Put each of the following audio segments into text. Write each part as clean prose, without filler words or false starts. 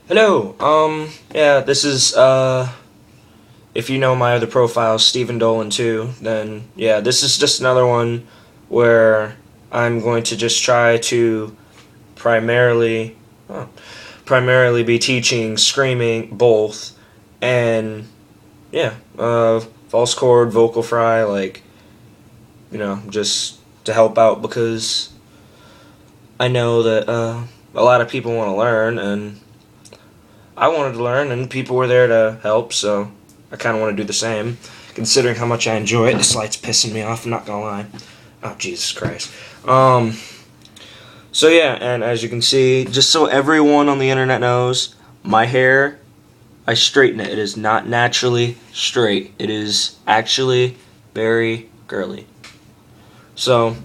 Hello. Yeah, this is if you know my other profile, Stephen Dolan too, then yeah, this is just another one where I'm going to just try to primarily oh, primarily be teaching screaming both and yeah, false chord, vocal fry, like, just to help out because I know that a lot of people want to learn and I wanted to learn, and people were there to help, so I kind of want to do the same. Considering how much I enjoy it, this light's pissing me off. I'm not gonna lie. Oh, Jesus Christ. Um. So yeah, and as you can see, just so everyone on the internet knows, my hair, I straighten it. It is not naturally straight. It is actually very curly. So,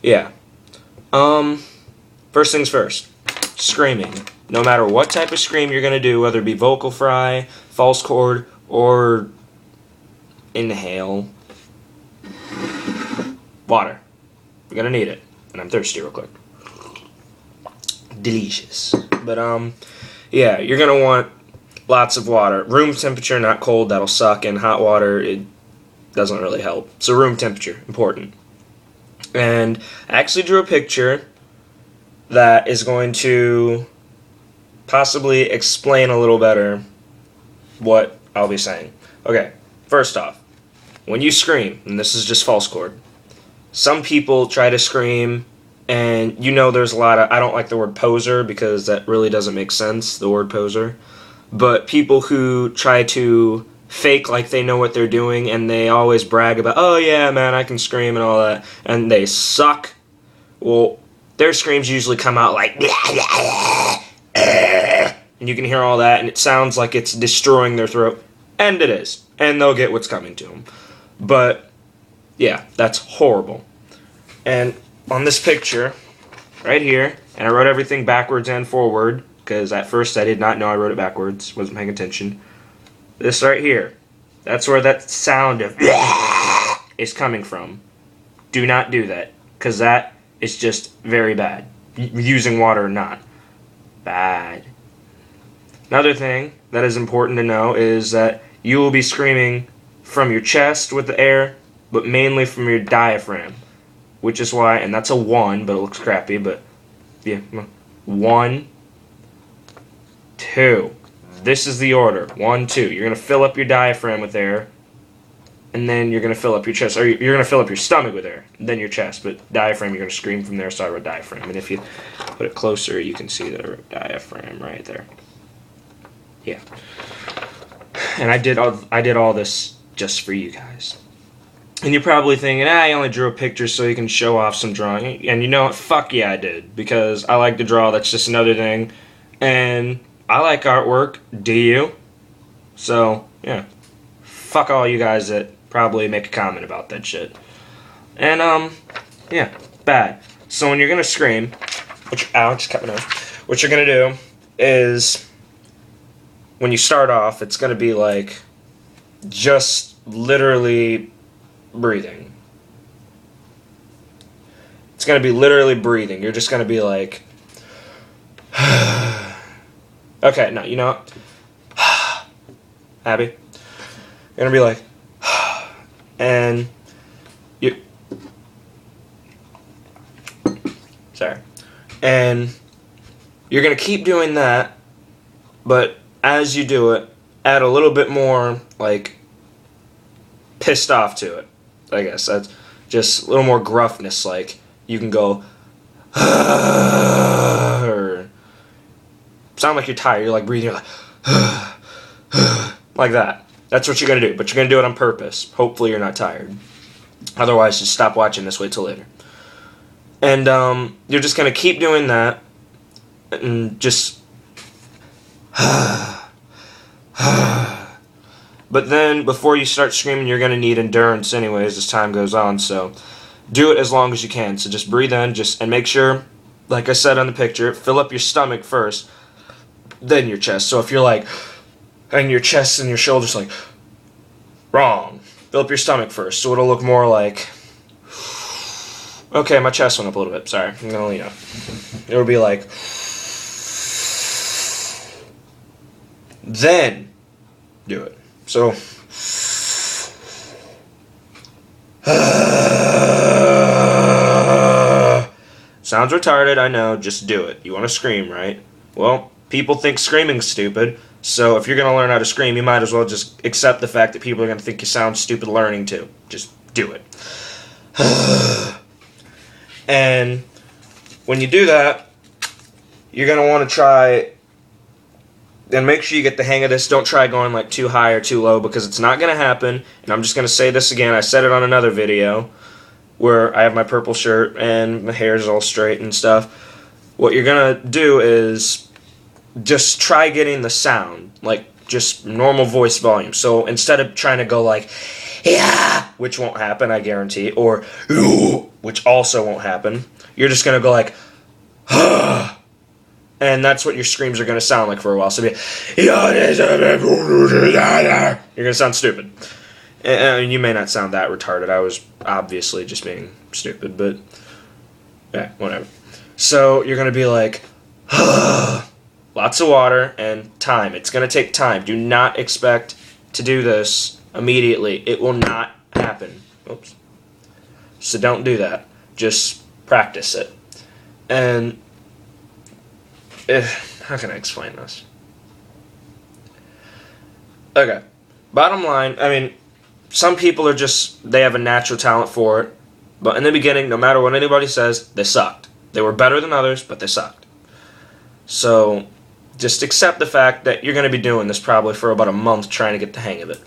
yeah. Um. First things first. Screaming. No matter what type of scream you're going to do, whether it be vocal fry, false chord, or inhale, water. You're going to need it. And I'm thirsty real quick. Delicious. But, yeah, you're going to want lots of water. Room temperature, not cold, that'll suck. And hot water, it doesn't really help. So room temperature, important. And I actually drew a picture that is going to possibly explain a little better what I'll be saying. Okay, first off, when you scream, and this is just false chord, some people try to scream, and there's a lot of, I don't like the word poser because that really doesn't make sense, the word poser, but people who try to fake like they know what they're doing, and they always brag about, oh yeah, man, I can scream and all that, and they suck. Well, their screams usually come out like, and you can hear all that, and it sounds like it's destroying their throat. And it is. And they'll get what's coming to them. But, yeah, that's horrible. And on this picture, right here, and I wrote everything backwards and forward, because at first I did not know I wrote it backwards, wasn't paying attention. This right here, that's where that sound of is coming from. Do not do that, because that is just very bad. Using water or not. Bad. Another thing that is important to know is that you will be screaming from your chest with the air, but mainly from your diaphragm. Which is why, and that's a 1, but it looks crappy, but yeah. 1, 2. This is the order. 1, 2. You're going to fill up your diaphragm with air, and then you're going to fill up your chest, or you're going to fill up your stomach with air, then your chest, but diaphragm, you're going to scream from there, so I wrote diaphragm. And if you put it closer, you can see that I wrote diaphragm right there. Yeah. And I did all this just for you guys. And you're probably thinking, I only drew a picture so you can show off some drawing. And you know what? Fuck yeah, I did. Because I like to draw, that's just another thing. And I like artwork. Do you? So, yeah. Fuck all you guys that probably make a comment about that shit. And, yeah. Bad. So when you're gonna scream, ow, just cut my nose. What you're gonna do is, when you start off, it's going to be like just literally breathing. It's going to be literally breathing. You're just going to be like, okay, no, you know what? Abby? You're going to be like, and you, sorry. And you're going to keep doing that, but as you do it, add a little bit more, like, pissed off to it. I guess that's just a little more gruffness. Like, you can go, or sound like you're tired. You're like breathing, you're like, like that. That's what you're going to do, but you're going to do it on purpose. Hopefully you're not tired. Otherwise, just stop watching this, wait till later. And you're just going to keep doing that, and just but then before you start screaming, you're going to need endurance anyways as time goes on, so do it as long as you can. So just breathe in, and make sure, like I said on the picture, fill up your stomach first, then your chest. So if you're like, and your chest and your shoulders like, wrong. Fill up your stomach first, so it'll look more like, okay, my chest went up a little bit, sorry, I'm going to lean up. It'll be like, then do it. So sounds retarded, I know, just do it. You want to scream, right? Well, people think screaming's stupid, so if you're going to learn how to scream, you might as well just accept the fact that people are going to think you sound stupid learning to. Just do it. And when you do that, you're going to want to try, and make sure you get the hang of this. Don't try going like too high or too low, because it's not going to happen. And I'm just going to say this again. I said it on another video where I have my purple shirt and my hair is all straight and stuff. What you're going to do is just try getting the sound, like just normal voice volume. So instead of trying to go like, yeah, which won't happen, I guarantee, or which also won't happen, you're just going to go like, and that's what your screams are going to sound like for a while. So you're going to sound stupid. And you may not sound that retarded. I was obviously just being stupid, but yeah, whatever. So you're going to be like, lots of water and time. It's going to take time. Do not expect to do this immediately. It will not happen. Oops. So don't do that. Just practice it. And how can I explain this? Okay. Bottom line, I mean, some people are just, they have a natural talent for it. But in the beginning, no matter what anybody says, they sucked. They were better than others, but they sucked. So just accept the fact that you're going to be doing this probably for about a month trying to get the hang of it.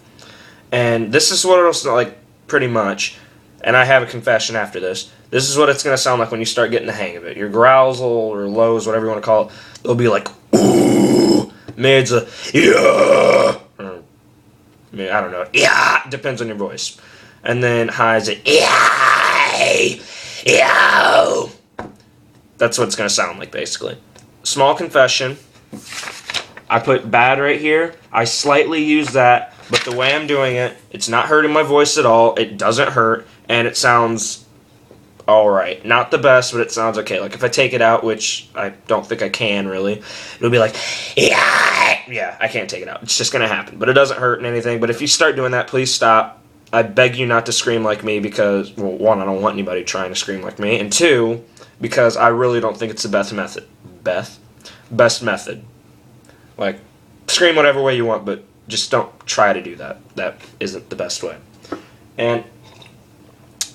And this is what it'll like, pretty much. And I have a confession after this. This is what it's going to sound like when you start getting the hang of it. Your growls or lows, whatever you want to call it, they'll be like, ooh. Mid's a, yeah. Or, I don't know. Yeah. Depends on your voice. And then highs a, yeah. Yeah. That's what it's going to sound like, basically. Small confession. I put bad right here. I slightly use that, but the way I'm doing it, it's not hurting my voice at all. It doesn't hurt, and it sounds alright. Not the best, but it sounds okay. Like, if I take it out, which I don't think I can, really, it'll be like, yeah, I can't take it out. It's just going to happen. But it doesn't hurt and anything. But if you start doing that, please stop. I beg you not to scream like me because, well, one, I don't want anybody trying to scream like me, and two, because I really don't think it's the best method. Best method. Like, scream whatever way you want, but just don't try to do that. That isn't the best way. And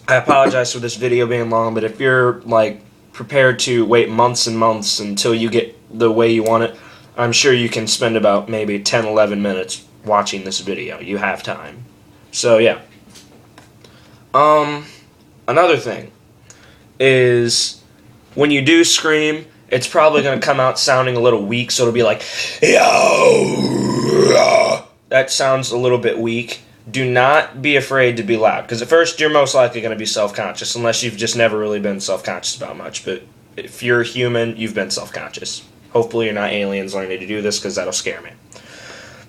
I apologize for this video being long, but if you're, like, prepared to wait months and months until you get the way you want it, I'm sure you can spend about maybe 10, 11 minutes watching this video. You have time. So, yeah. Another thing is when you do scream, it's probably going to come out sounding a little weak, so it'll be like, yo. That sounds a little bit weak. Do not be afraid to be loud, because at first you're most likely going to be self-conscious, unless you've just never really been self-conscious about much. But if you're human, you've been self-conscious. Hopefully you're not aliens learning to do this, because that'll scare me.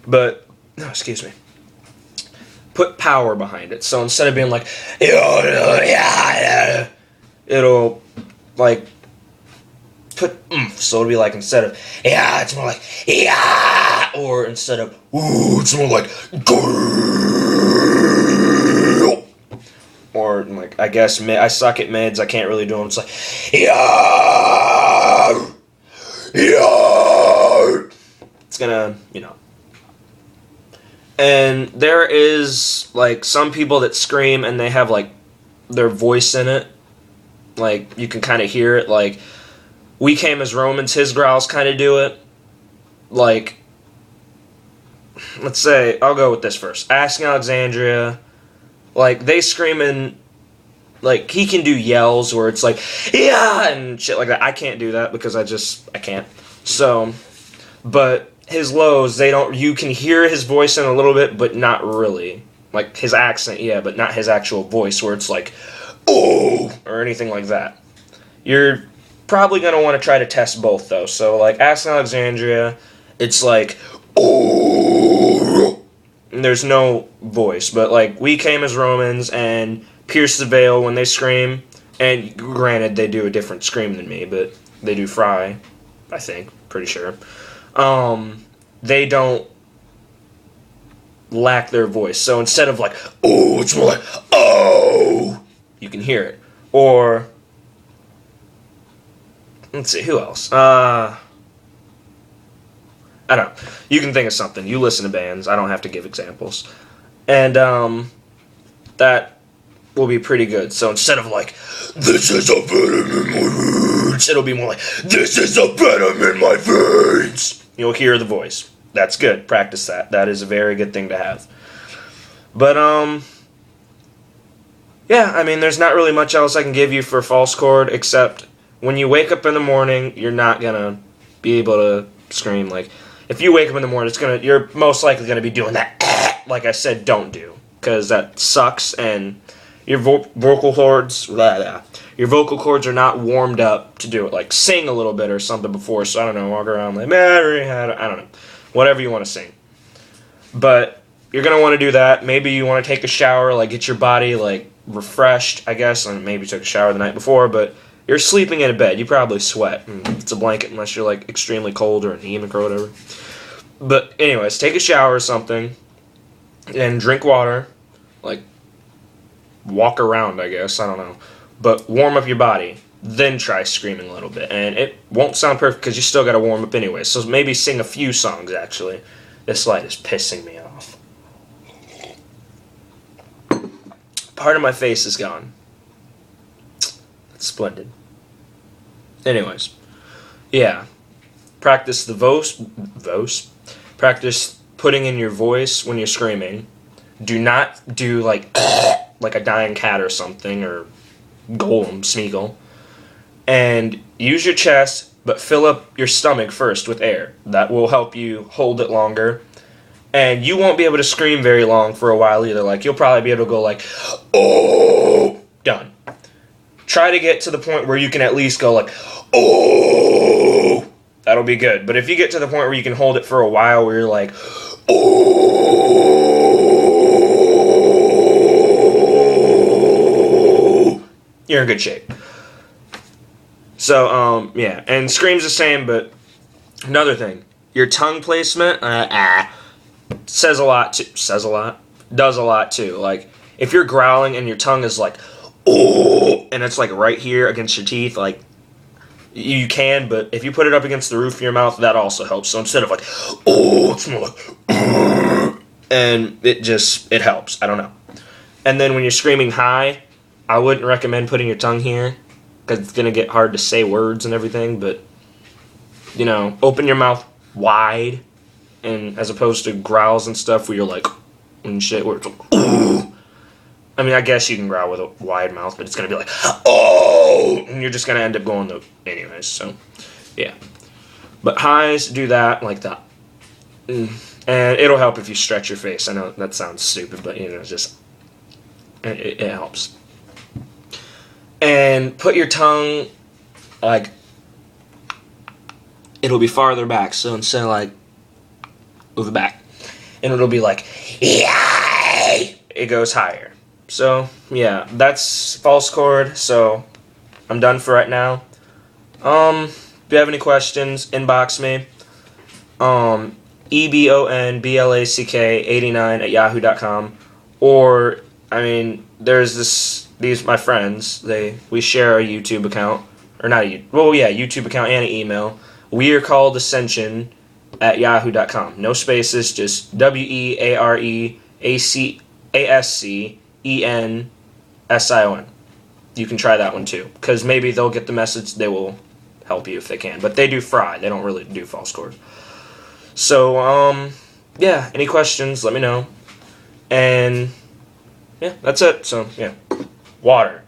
But, no, excuse me. Put power behind it. So instead of being like, it'll, like, put oomph. So it'll be like, instead of, yeah, it's more like, yeah. Or instead of, ooh, it's more like, go. Or, like, I guess, I suck at mids. I can't really do them. It's like, yeah. Yeah. It's gonna, you know. And there is, like, some people that scream and they have, like, their voice in it. Like, you can kind of hear it. Like, We Came as Romans, his growls kind of do it. Like, let's say, I'll go with this first. Asking Alexandria, like, they scream in, like, he can do yells where it's like, yeah, and shit like that. I can't do that because I can't. So, but his lows, you can hear his voice in a little bit, but not really. Like, his accent, yeah, but not his actual voice, where it's like, oh, or anything like that. You're probably going to want to try to test both, though. So, like, Asking Alexandria, it's like, oh, and there's no voice. But, like, We Came as Romans and Pierce the Veil, when they scream, and granted, they do a different scream than me, but they do Fry, I think, pretty sure. They don't lack their voice. So instead of like, oh, it's more like, oh, you can hear it. Or, let's see, who else? I don't know. You can think of something. You listen to bands. I don't have to give examples. And that will be pretty good. So instead of like, this is a venom in my veins, it'll be more like, this is a venom in my veins. You'll hear the voice. That's good. Practice that. That is a very good thing to have. But, yeah, I mean, there's not really much else I can give you for false chord, except when you wake up in the morning, you're not gonna be able to scream. Like, if you wake up in the morning, you're most likely gonna be doing that, like I said, don't do, because that sucks, and your vocal cords, your vocal cords are not warmed up to do it. Like, sing a little bit or something before, so I don't know, walk around like, I don't know, whatever you want to sing. But you're gonna want to do that. Maybe you want to take a shower, like get your body like refreshed, I guess, and maybe took a shower the night before, but you're sleeping in a bed. You probably sweat. It's a blanket unless you're like extremely cold or anemic or whatever. But anyways, take a shower or something and drink water. Like, walk around, I guess. I don't know. But warm up your body. Then try screaming a little bit. And it won't sound perfect because you still got to warm up anyway. So maybe sing a few songs, actually. This light is pissing me off. Part of my face is gone. That's splendid. Anyways. Yeah. Practice the Practice putting in your voice when you're screaming. Do not do like a dying cat or something, or Golem, Smeagol. And use your chest, but fill up your stomach first with air. That will help you hold it longer. And you won't be able to scream very long for a while either. Like, you'll probably be able to go like, oh, done. Try to get to the point where you can at least go like, oh. That'll be good. But if you get to the point where you can hold it for a while where you're like, oh, you're in good shape. So, yeah. And scream's the same, but another thing. Your tongue placement, does a lot, too. Like, if you're growling and your tongue is like, oh, and it's like right here against your teeth, like, you can, but if you put it up against the roof of your mouth, that also helps. So instead of like, oh, it's more like, and it helps. I don't know. And then when you're screaming high, I wouldn't recommend putting your tongue here, because it's going to get hard to say words and everything, but, you know, open your mouth wide, and as opposed to growls and stuff where you're like, and shit, where it's like, oh. I mean, I guess you can growl with a wide mouth, but it's going to be like, oh, and you're just going to end up going the, anyways, so, yeah. But highs, do that, like that. And it'll help if you stretch your face. I know that sounds stupid, but, you know, just, it helps. And put your tongue, like, it'll be farther back, so instead of, like, move it back, and it'll be like, yay! It goes higher. So, yeah, that's false chord, so I'm done for right now. If you have any questions, inbox me. EBONBLACK89@yahoo.com. Or, I mean, there's these, my friends, we share a YouTube account, or not a, well, yeah, YouTube account and an email. We are called Ascension@yahoo.com. No spaces, just WEAREASCENSION. You can try that one too, because maybe they'll get the message. They will help you if they can, but they do fry. They don't really do false chords. So yeah, any questions, let me know. And yeah, that's it. So yeah, water.